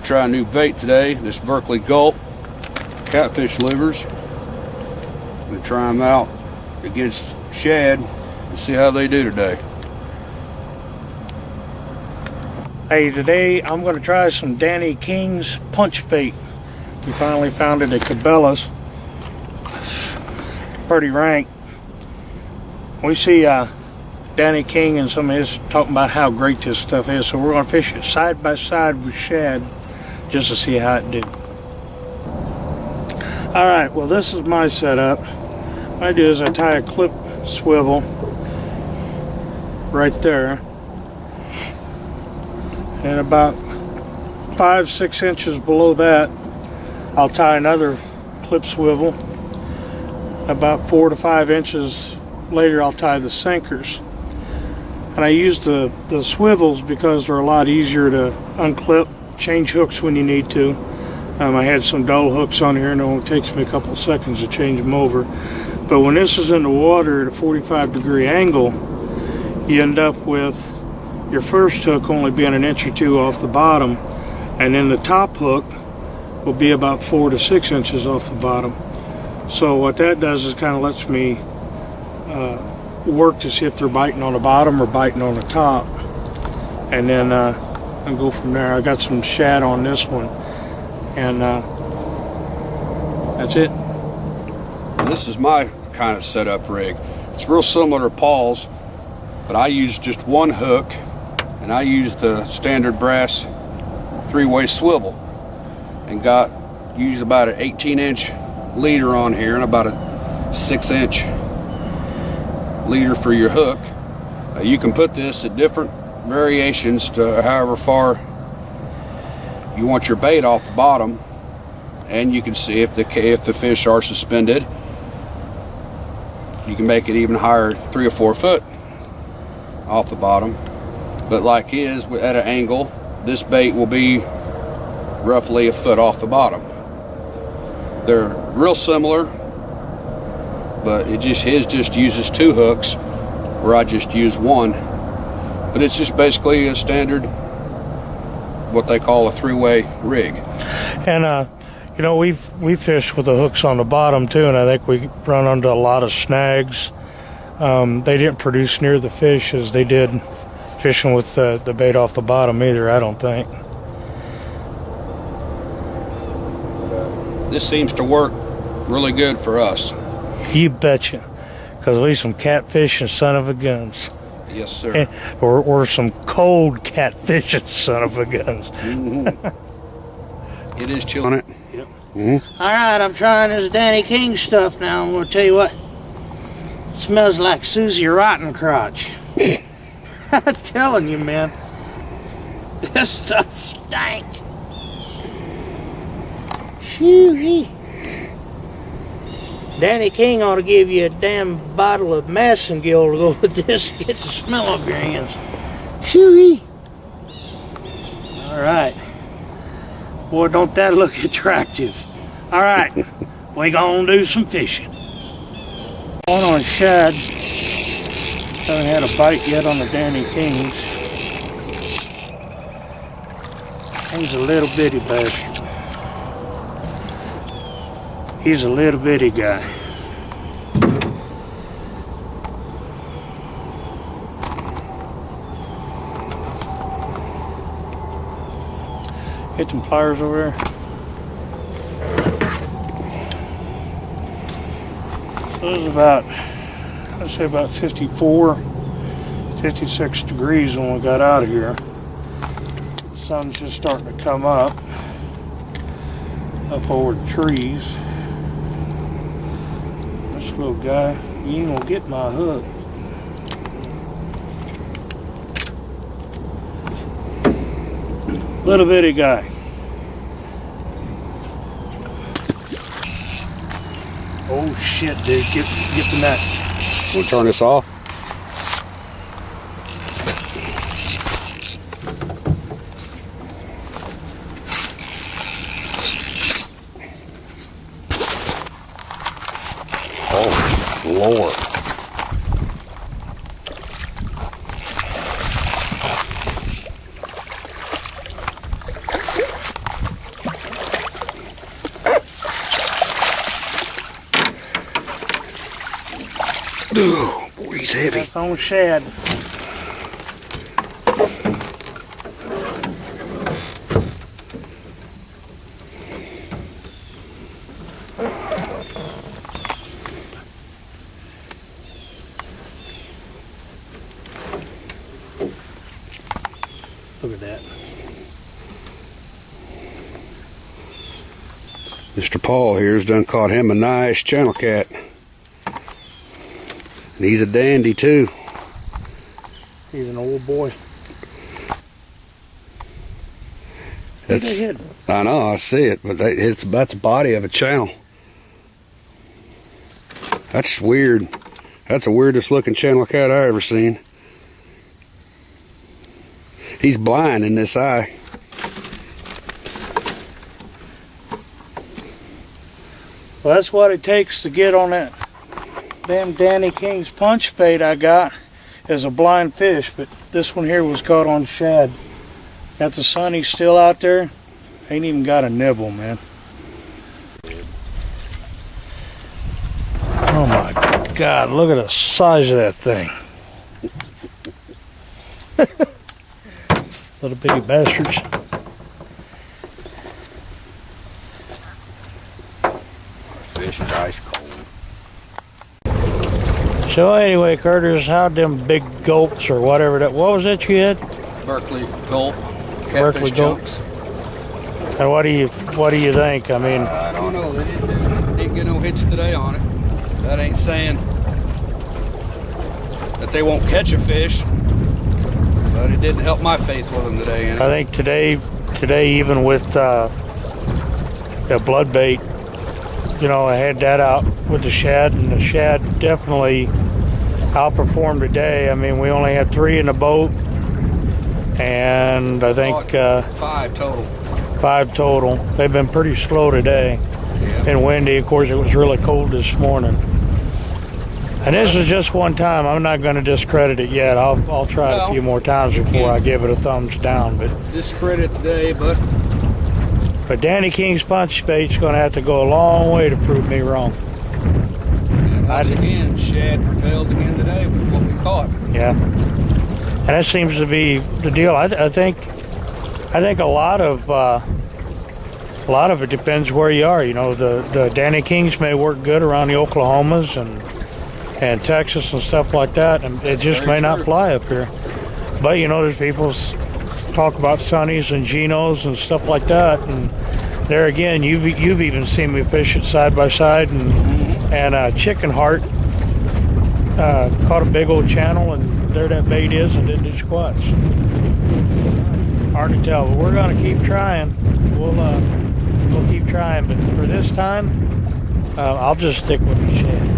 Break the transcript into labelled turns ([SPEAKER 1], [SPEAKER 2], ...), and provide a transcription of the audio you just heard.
[SPEAKER 1] to try a new bait today. This Berkeley Gulp catfish livers. I'm going to try them out against shad and see how they do today.
[SPEAKER 2] Hey, today I'm going to try some Danny King's punch bait. We finally found it at Cabela's. Pretty rank. We see Danny King and some of his talking about how great this stuff is, so we're going to fish it side by side with shad just to see how it do. Alright, well this is my setup. What I do is I tie a clip swivel right there, and about 5-6 inches below that I'll tie another clip swivel. About 4 to 5 inches later I'll tie the sinkers. And I use the swivels because they're a lot easier to unclip, change hooks when you need to. I had some dull hooks on here and it only takes me a couple of seconds to change them over. But when this is in the water at a 45-degree angle, you end up with your first hook only being an inch or two off the bottom, and then the top hook will be about 4 to 6 inches off the bottom. So what that does is kind of lets me work to see if they're biting on the bottom or biting on the top, and then I'll go from there. I got some shad on this one, and that's it.
[SPEAKER 1] This is my kind of setup rig. It's real similar to Paul's, but I use just one hook, and I use the standard brass 3-way swivel, and used about an 18-inch leader on here and about a 6-inch leader for your hook. You can put this at different variations to however far you want your bait off the bottom, and you can see if the fish are suspended. You can make it even higher, 3 or 4 foot off the bottom. But like his, at an angle, this bait will be roughly a foot off the bottom. They're real similar, but his just uses 2 hooks, where I just use 1. But it's just basically a standard, what they call a 3-way rig.
[SPEAKER 2] And you know, we fish with the hooks on the bottom too, and I think we run into a lot of snags. They didn't produce near the fish as they did fishing with the bait off the bottom either, I don't think.
[SPEAKER 1] This seems to work really good for us.
[SPEAKER 2] You betcha, because we some catfishing son of a guns.
[SPEAKER 1] Yes, sir.
[SPEAKER 2] Or some cold catfishing son of a guns.
[SPEAKER 1] It is chill on it.
[SPEAKER 2] Yep. All right, I'm trying this Danny King stuff now. I'm going to tell you what, it smells like Susie Rotten Crotch. I'm telling you, man, this stuff stank. Shoo-hee. Danny King ought to give you a damn bottle of Massengill to go with this, get the smell off your hands. Shoo-hee. All right. Boy, don't that look attractive. All right, we gonna do some fishing. One on shad. Haven't had a bite yet on the Danny Kings. He's a little bitty bastard. He's a little bitty guy. Get some pliers over there. So it was about, I'd say about 54, 56 degrees when we got out of here. The sun's just starting to come up over the trees. This little guy, you ain't gonna get my hook. Little bitty guy. Oh shit, dude, get the net.
[SPEAKER 1] We'll turn this off. Oh Lord. Oh, boy, he's heavy.
[SPEAKER 2] That's on shad. Look at that.
[SPEAKER 1] Mr. Paul here's done caught him a nice channel cat. And he's a dandy too.
[SPEAKER 2] He's an old boy.
[SPEAKER 1] That's, I know, I see it, but it's about the body of a channel. That's weird. That's the weirdest looking channel cat I ever seen. He's blind in this eye.
[SPEAKER 2] Well, that's what it takes to get on that damn Danny King's punch bait I got, is a blind fish, but this one here was caught on shad. Got the sunny still out there. Ain't even got a nibble, man. Oh my God, look at the size of that thing. Little bitty bastards.
[SPEAKER 1] Fish is ice cold.
[SPEAKER 2] So anyway, Curtis, how'd them big gulps or whatever that, what was that you had?
[SPEAKER 1] Berkeley gulp.
[SPEAKER 2] Berkeley
[SPEAKER 1] chunks.
[SPEAKER 2] And what do you think? I mean,
[SPEAKER 1] I don't know. They didn't get no hits today on it. That ain't saying that they won't catch a fish, but it didn't help my faith with them today.
[SPEAKER 2] I think today even with the blood bait, you know, I had that out with the shad, and the shad definitely outperformed today. I mean, we only had 3 in the boat, and I think
[SPEAKER 1] 5 total.
[SPEAKER 2] 5 total. They've been pretty slow today,
[SPEAKER 1] yeah.
[SPEAKER 2] And windy. Of course, it was really cold this morning. And this is just one time. I'm not going to discredit it yet. I'll try it a few more times before I give it a thumbs down. But
[SPEAKER 1] discredit today, but
[SPEAKER 2] Danny King's punch bait's going to have to go a long way to prove me wrong.
[SPEAKER 1] And once again, shad prevailed again today with what we caught.
[SPEAKER 2] Yeah, and that seems to be the deal. I think a lot of it depends where you are. You know, the Danny Kings may work good around the Oklahomas and Texas and stuff like that, and it just may not fly up here. But you know, there's people talk about Sunnies and Genos and stuff like that, and there again, you've even seen me fish it side by side, and Chicken Heart caught a big old channel, and there that bait is, and didn't do squats. Hard to tell, but we're going to keep trying. We'll keep trying, but for this time, I'll just stick with the shad.